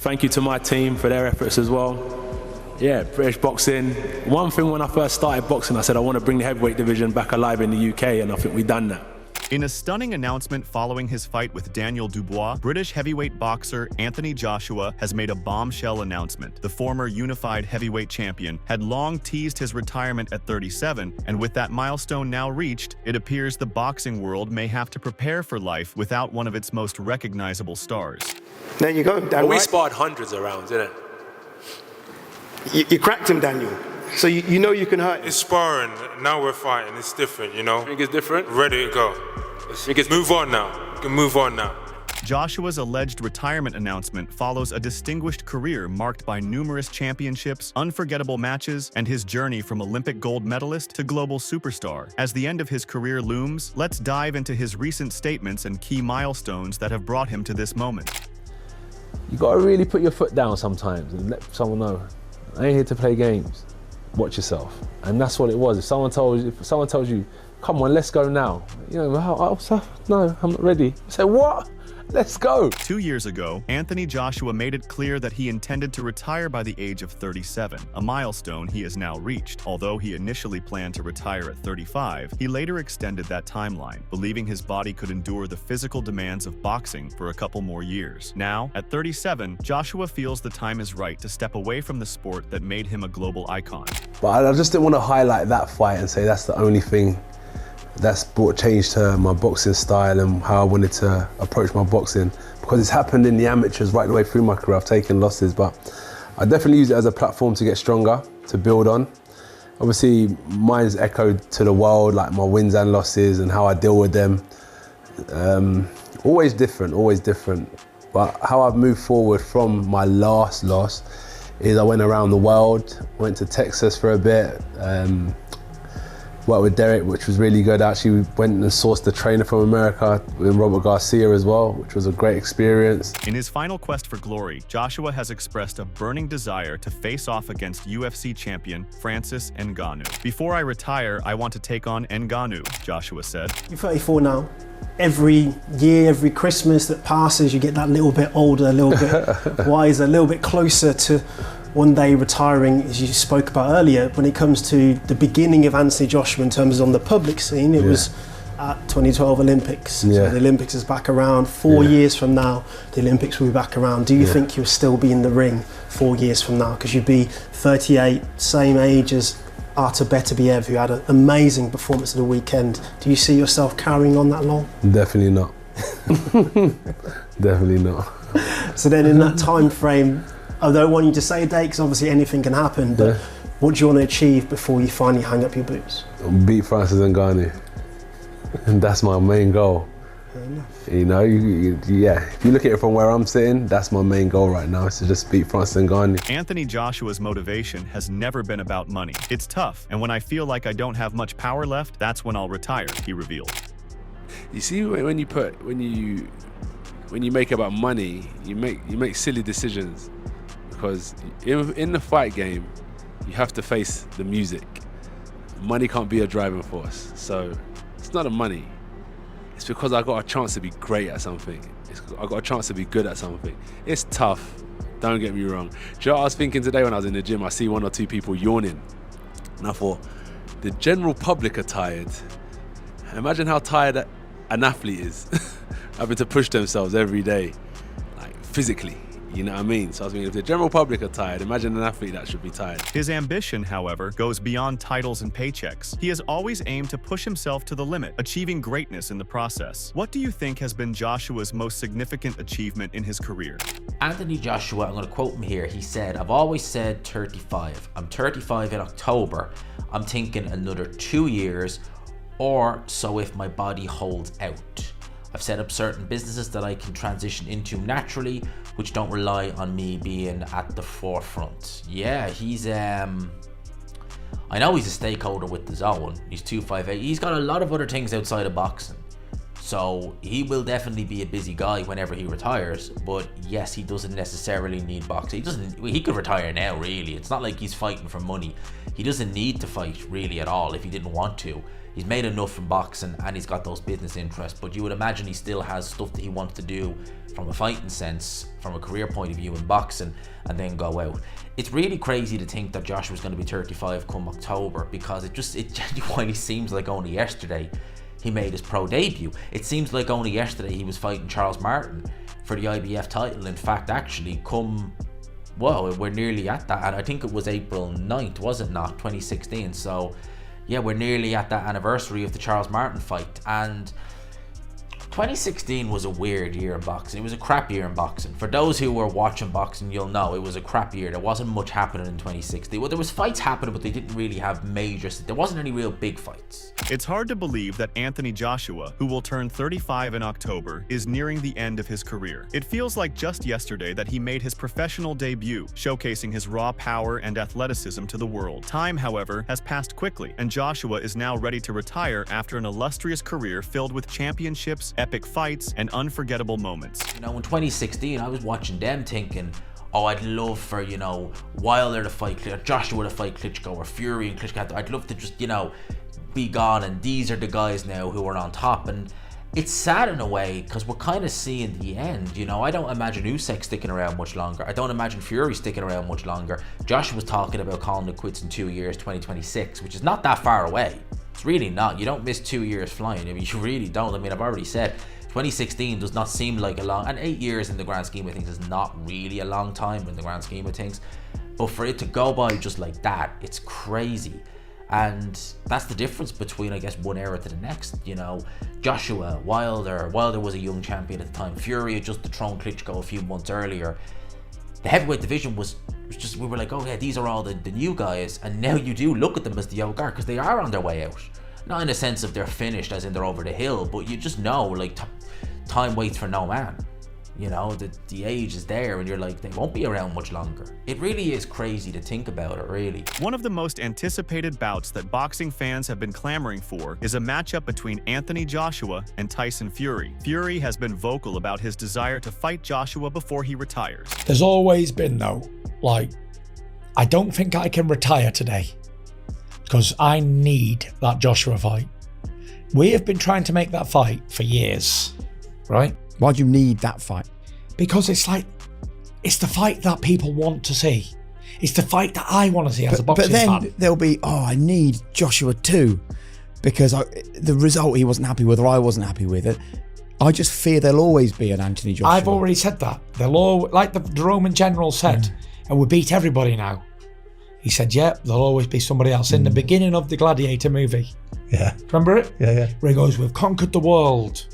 Thank you to my team for their efforts as well. Yeah, British boxing. One thing when I first started boxing, I said I want to bring the heavyweight division back alive in the UK, and I think we've done that. In a stunning announcement following his fight with Daniel Dubois, British heavyweight boxer Anthony Joshua has made a bombshell announcement. The former unified heavyweight champion had long teased his retirement at 37, and with that milestone now reached, it appears the boxing world may have to prepare for life without one of its most recognizable stars. There you go, Dan. Well, we White. sparred hundreds of rounds, didn't it? You cracked him, Daniel. So you know you can hurt him. It's sparring, now we're fighting, it's different, you know? I think it's different. Ready to go. Move on now. You can move on now. Joshua's alleged retirement announcement follows a distinguished career marked by numerous championships, unforgettable matches, and his journey from Olympic gold medalist to global superstar. As the end of his career looms, let's dive into his recent statements and key milestones that have brought him to this moment. You got to really put your foot down sometimes and let someone know, I ain't here to play games. Watch yourself. And that's what it was. If someone tells you, come on, let's go now. You know, no, I'm not ready. I say, what? Let's go. 2 years ago, Anthony Joshua made it clear that he intended to retire by the age of 37, a milestone he has now reached. Although he initially planned to retire at 35, he later extended that timeline, believing his body could endure the physical demands of boxing for a couple more years. Now, at 37, Joshua feels the time is right to step away from the sport that made him a global icon. But I just didn't want to highlight that fight and say that's the only thing that's brought change to my boxing style and how I wanted to approach my boxing, because it's happened in the amateurs right the way through my career. I've taken losses, but I definitely use it as a platform to get stronger, to build on. Obviously, mine's echoed to the world, like my wins and losses and how I deal with them. Always different, always different. But how I've moved forward from my last loss is I went around the world, went to Texas for a bit, worked with Derek, which was really good. Actually, we went and sourced a trainer from America with Robert Garcia as well, which was a great experience. In his final quest for glory, Joshua has expressed a burning desire to face off against UFC champion Francis Ngannou. Before I retire, I want to take on Ngannou, Joshua said. You're 34 now. Every year, every Christmas that passes, you get that little bit older, a little bit wiser, a little bit closer to one day retiring, as you spoke about earlier. When it comes to the beginning of Anthony Joshua in terms of on the public scene, it was at 2012 Olympics. So the Olympics is back around. 4 years from now, the Olympics will be back around. Do you think you'll still be in the ring 4 years from now? Because you'd be 38, same age as Artur Beterbiev, who had an amazing performance at the weekend. Do you see yourself carrying on that long? Definitely not. Definitely not. So then in that time frame, I don't want you to say a date because obviously anything can happen, but what do you want to achieve before you finally hang up your boots? Beat Francis Ngannou. And that's my main goal. You know, if you look at it from where I'm sitting, that's my main goal right now, is to just beat Francis Ngannou. Anthony Joshua's motivation has never been about money. It's tough, and when I feel like I don't have much power left, that's when I'll retire, he revealed. You see, when you make about money, you make silly decisions, because in the fight game, you have to face the music. Money can't be a driving force, so it's not the money. It's because I got a chance to be great at something. I got a chance to be good at something. It's tough, don't get me wrong. Do you know what I was thinking today when I was in the gym? I see 1 or 2 people yawning, and I thought, the general public are tired. Imagine how tired an athlete is, having to push themselves every day, like physically. You know what I mean? So I was thinking, if the general public are tired, imagine an athlete that should be tired. His ambition, however, goes beyond titles and paychecks. He has always aimed to push himself to the limit, achieving greatness in the process. What do you think has been Joshua's most significant achievement in his career? Anthony Joshua, I'm going to quote him here, he said, "I've always said 35. I'm 35 in October. I'm thinking another 2 years or so if my body holds out. I've set up certain businesses that I can transition into naturally, which don't rely on me being at the forefront." Yeah, he's I know he's a stakeholder with the zone. He's 258. He's got a lot of other things outside of boxing. So he will definitely be a busy guy whenever he retires. But yes, he doesn't necessarily need boxing. He could retire now, really. It's not like he's fighting for money. He doesn't need to fight really at all if he didn't want to. He's made enough from boxing and he's got those business interests, but you would imagine he still has stuff that he wants to do from a fighting sense, from a career point of view in boxing, and then go out. It's really crazy to think that Joshua's going to be 35 come October, because it genuinely seems like only yesterday he made his pro debut. It seems like only yesterday he was fighting Charles Martin for the IBF title. In fact, actually, we're nearly at that, and I think it was April 9th, was it not, 2016, so yeah, we're nearly at that anniversary of the Charles Martin fight. And 2016 was a weird year in boxing. It was a crap year in boxing. For those who were watching boxing, you'll know it was a crap year. There wasn't much happening in 2016. Well, there was fights happening, but they didn't really have there wasn't any real big fights. It's hard to believe that Anthony Joshua, who will turn 35 in October, is nearing the end of his career. It feels like just yesterday that he made his professional debut, showcasing his raw power and athleticism to the world. Time, however, has passed quickly, and Joshua is now ready to retire after an illustrious career filled with championships, epic fights, and unforgettable moments. You know, in 2016, I was watching them thinking, oh, I'd love for, Wilder to fight Joshua to fight Klitschko, or Fury and Klitschko. I'd love to just, be gone, and these are the guys now who are on top. And it's sad in a way, because we're kind of seeing the end. I don't imagine Usyk sticking around much longer. I don't imagine Fury sticking around much longer. Joshua was talking about calling it quits in 2 years, 2026, which is not that far away. It's really not. You don't miss 2 years flying. You really don't. I've already said 2016 does not seem like a long, and 8 years in the grand scheme of things is not really a long time in the grand scheme of things. But for it to go by just like that, it's crazy. And that's the difference between, I guess, one era to the next. Joshua, Wilder was a young champion at the time. Fury had just dethroned Klitschko a few months earlier. The heavyweight division was just, we were like, oh yeah, these are all the new guys. And now you do look at them as the old guard, because they are on their way out. Not in the sense of they're finished, as in they're over the hill, but you just know, like, time waits for no man. The age is there, and you're like, they won't be around much longer. It really is crazy to think about it, really. One of the most anticipated bouts that boxing fans have been clamoring for is a matchup between Anthony Joshua and Tyson Fury. Fury has been vocal about his desire to fight Joshua before he retires. There's always been, though, I don't think I can retire today, because I need that Joshua fight. We have been trying to make that fight for years, right? Why do you need that fight? Because it's the fight that people want to see. It's the fight that I want to see as a boxing fan. But then there'll be, I need Joshua too, because the result he wasn't happy with, or I wasn't happy with it. I just fear there'll always be an Anthony Joshua. I've already said that. Like the Roman general said, and we beat everybody now. He said, there'll always be somebody else. In the beginning of the Gladiator movie. Yeah. Remember it? Yeah. Where he goes, we've conquered the world.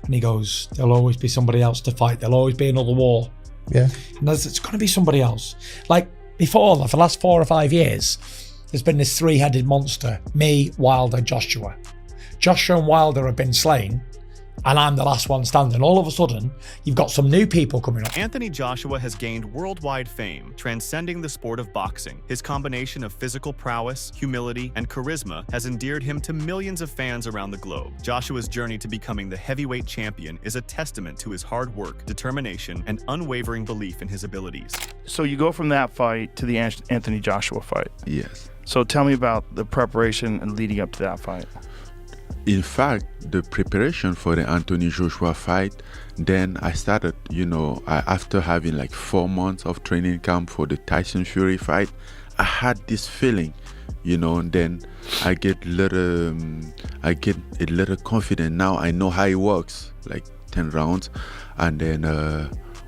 And he goes, there'll always be somebody else to fight. There'll always be another war. Yeah. And it's going to be somebody else. Like before, for the last 4 or 5 years, there's been this three-headed monster. Me, Wilder, Joshua. Joshua and Wilder have been slain, and I'm the last one standing. All of a sudden, you've got some new people coming up. Anthony Joshua has gained worldwide fame, transcending the sport of boxing. His combination of physical prowess, humility, and charisma has endeared him to millions of fans around the globe. Joshua's journey to becoming the heavyweight champion is a testament to his hard work, determination, and unwavering belief in his abilities. So you go from that fight to the Anthony Joshua fight. Yes. So tell me about the preparation and leading up to that fight. In fact, the preparation for the Anthony Joshua fight, then I started, after having 4 months of training camp for the Tyson Fury fight, I had this feeling, and then I get a little confident. Now I know how it works, 10 rounds, and then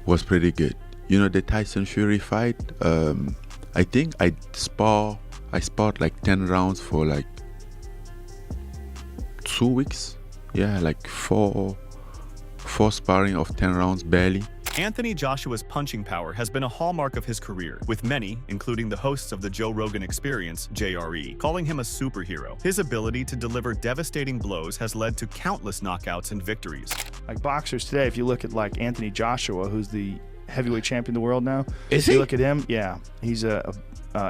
was pretty good. The Tyson Fury fight, I think I sparred 10 rounds for 2 weeks. Yeah, 4 sparring of 10 rounds barely. Anthony Joshua's punching power has been a hallmark of his career, with many, including the hosts of the Joe Rogan Experience, JRE, calling him a superhero. His ability to deliver devastating blows has led to countless knockouts and victories. Like boxers today, if you look at Anthony Joshua, who's the heavyweight champion of the world now. Is he? You look at him, yeah, he's a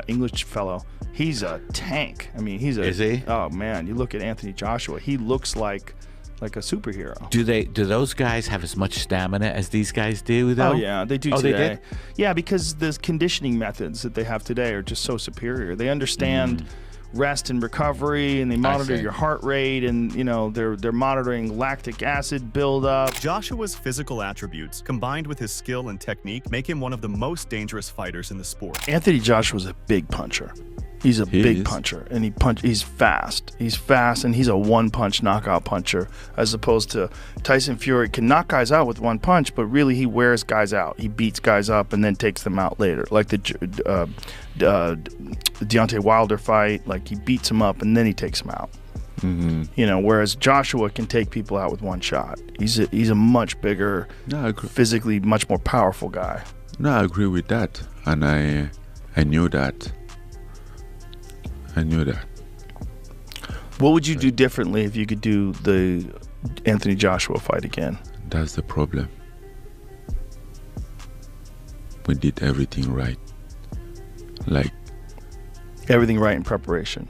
English fellow. He's a tank. I mean, Is he? Oh man, you look at Anthony Joshua. He looks like like a superhero. Do those guys have as much stamina as these guys do, though? Oh yeah, they do today. They did? Yeah, because the conditioning methods that they have today are just so superior. They understand rest and recovery, and they monitor your heart rate, and they're monitoring lactic acid buildup. Joshua's physical attributes, combined with his skill and technique, make him one of the most dangerous fighters in the sport. Anthony Joshua's a big puncher. He's a big puncher, and he's fast. He's fast, and he's a one-punch knockout puncher, as opposed to Tyson Fury can knock guys out with one punch, but really he wears guys out. He beats guys up and then takes them out later, like the Deontay Wilder fight. Like, he beats him up and then he takes them out. Whereas Joshua can take people out with one shot. He's a much bigger, physically much more powerful guy. No, I agree with that, and I knew that. What would you do differently if you could do the Anthony Joshua fight again? That's the problem. We did everything right. Like, everything right in preparation.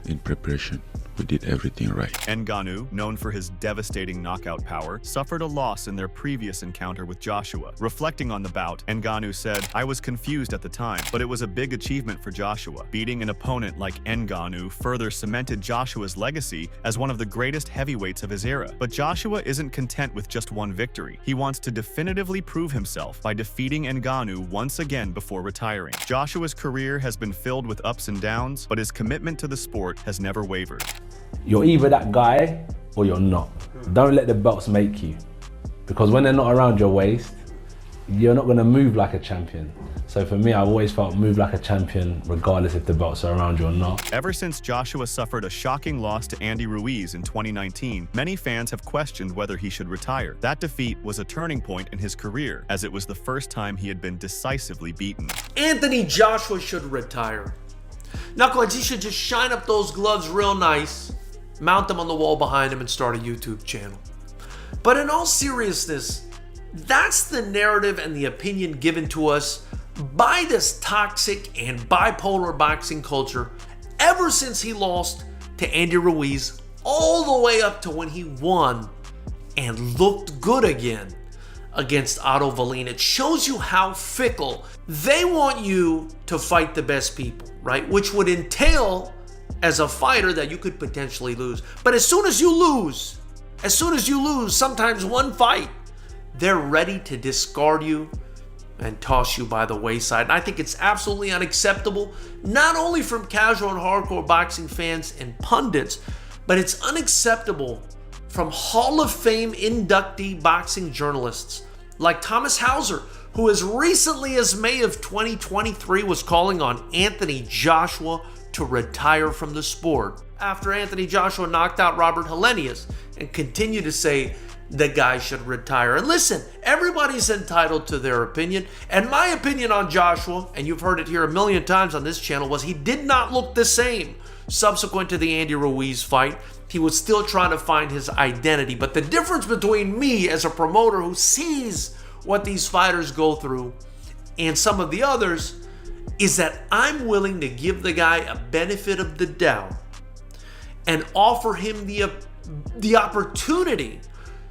We did everything right. Ngannou, known for his devastating knockout power, suffered a loss in their previous encounter with Joshua. Reflecting on the bout, Ngannou said, "I was confused at the time, but it was a big achievement for Joshua. Beating an opponent like Ngannou further cemented Joshua's legacy as one of the greatest heavyweights of his era. But Joshua isn't content with just one victory. He wants to definitively prove himself by defeating Ngannou once again before retiring. Joshua's career has been filled with ups and downs, but his commitment to the sport has never wavered." You're either that guy or you're not. Don't let the belts make you. Because when they're not around your waist, you're not gonna move like a champion. So for me, I've always felt move like a champion regardless if the belts are around you or not. Ever since Joshua suffered a shocking loss to Andy Ruiz in 2019, many fans have questioned whether he should retire. That defeat was a turning point in his career, as it was the first time he had been decisively beaten. Anthony Joshua should retire. Knuckleheads, he should just shine up those gloves real nice, mount them on the wall behind him, and start a YouTube channel. But in all seriousness, that's the narrative and the opinion given to us by this toxic and bipolar boxing culture ever since he lost to Andy Ruiz, all the way up to when he won and looked good again against Otto Wallin. It shows you how fickle they want you to fight the best people, right? Which would entail, as a fighter, that you could potentially lose. But as soon as you lose, sometimes one fight, they're ready to discard you and toss you by the wayside. And I think it's absolutely unacceptable, not only from casual and hardcore boxing fans and pundits, but it's unacceptable from Hall of Fame inductee boxing journalists like Thomas Hauser, who as recently as May of 2023 was calling on Anthony Joshua to retire from the sport after Anthony Joshua knocked out Robert Helenius, and continued to say the guy should retire. And listen, everybody's entitled to their opinion, and my opinion on Joshua, and you've heard it here a million times on this channel, was he did not look the same subsequent to the Andy Ruiz fight. He was still trying to find his identity. But the difference between me as a promoter who sees what these fighters go through and some of the others is that I'm willing to give the guy a benefit of the doubt and offer him the opportunity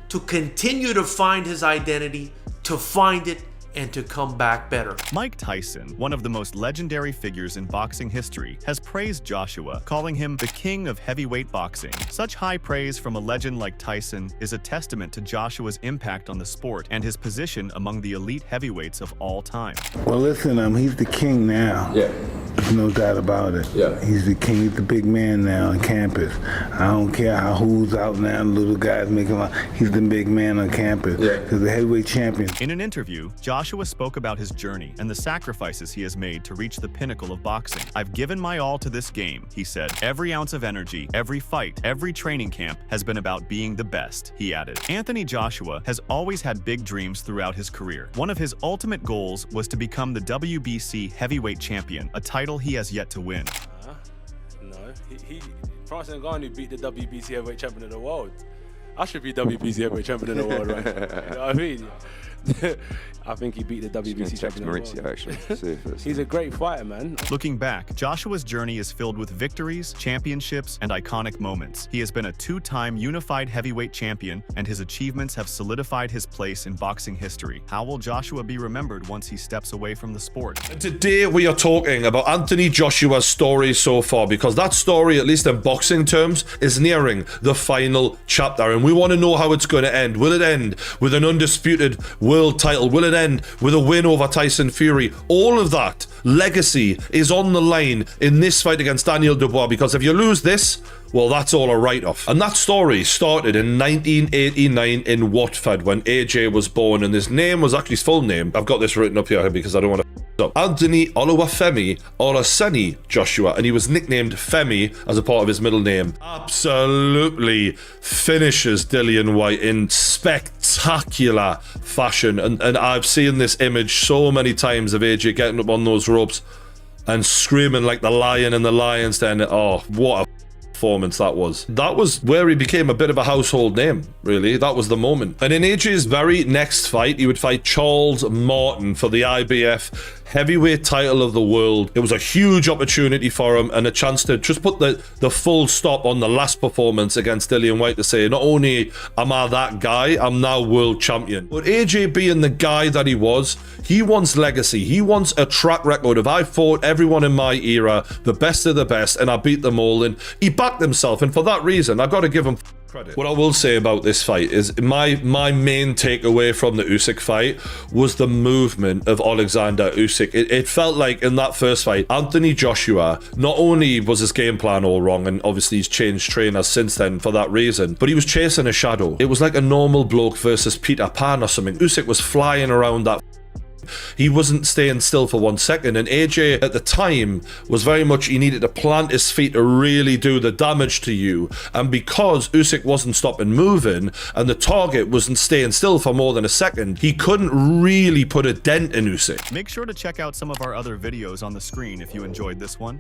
to continue to find his identity, to find it, and to come back better. Mike Tyson, one of the most legendary figures in boxing history, has praised Joshua, calling him the king of heavyweight boxing. Such high praise from a legend like Tyson is a testament to Joshua's impact on the sport and his position among the elite heavyweights of all time. Well, listen, he's the king now. Yeah. There's no doubt about it. Yeah. He's the king. He's the big man now on campus. I don't care who's out now, little guys making he's the big man on campus. Yeah. He's the heavyweight champion. In an interview, Joshua spoke about his journey and the sacrifices he has made to reach the pinnacle of boxing. "I've given my all to this game," he said. "Every ounce of energy, every fight, every training camp has been about being the best," he added. Anthony Joshua has always had big dreams throughout his career. One of his ultimate goals was to become the WBC heavyweight champion, a title he has yet to win. No, Francis Ngannou beat the WBC heavyweight champion of the world. I should be WBC heavyweight champion of the world, right? You know what I mean? I think he beat the WBC champion. Maurizio, actually. See if it's... He's a great fighter, man. Looking back, Joshua's journey is filled with victories, championships, and iconic moments. He has been a two-time unified heavyweight champion, and his achievements have solidified his place in boxing history. How will Joshua be remembered once he steps away from the sport? Today we are talking about Anthony Joshua's story so far, because that story, at least in boxing terms, is nearing the final chapter, and we want to know how it's going to end. Will it end with an undisputed world title? Will it end with a win over Tyson Fury? All of that legacy is on the line in this fight against Daniel Dubois, because if you lose this, well, that's all a write-off. And that story started in 1989 in Watford when AJ was born, and his name was actually his full name. I've got this written up here because I don't want to up. Anthony Oluwafemi Olaseni Joshua, and he was nicknamed Femi as a part of his middle name. Absolutely finishes Dillian Whyte in spectacular fashion, and I've seen this image so many times of AJ getting up on those ropes and screaming like the lion in the lion's den. Oh, what a performance that was. That was where he became a bit of a household name, really. That was the moment. And in AJ's very next fight, he would fight Charles Martin for the IBF heavyweight title of the world. It was a huge opportunity for him and a chance to just put the full stop on the last performance against Dillian Whyte, to say, not only am I that guy, I'm now world champion. But AJ, being the guy that he was, he wants legacy. He wants a track record of, I fought everyone in my era, the best of the best, and I beat them all. And he backed himself, and for that reason, I've got to give him credit. What I will say about this fight is my main takeaway from the Usyk fight was the movement of Alexander Usyk. It felt like in that first fight, Anthony Joshua, not only was his game plan all wrong, and obviously he's changed trainers since then for that reason, but he was chasing a shadow. It was like a normal bloke versus Peter Pan or something. Usyk was flying around that. He wasn't staying still for 1 second, and AJ at the time was very much, he needed to plant his feet to really do the damage to you, and because Usyk wasn't stopping moving and the target wasn't staying still for more than a second, he couldn't really put a dent in Usyk. Make sure to check out some of our other videos on the screen if you enjoyed this one.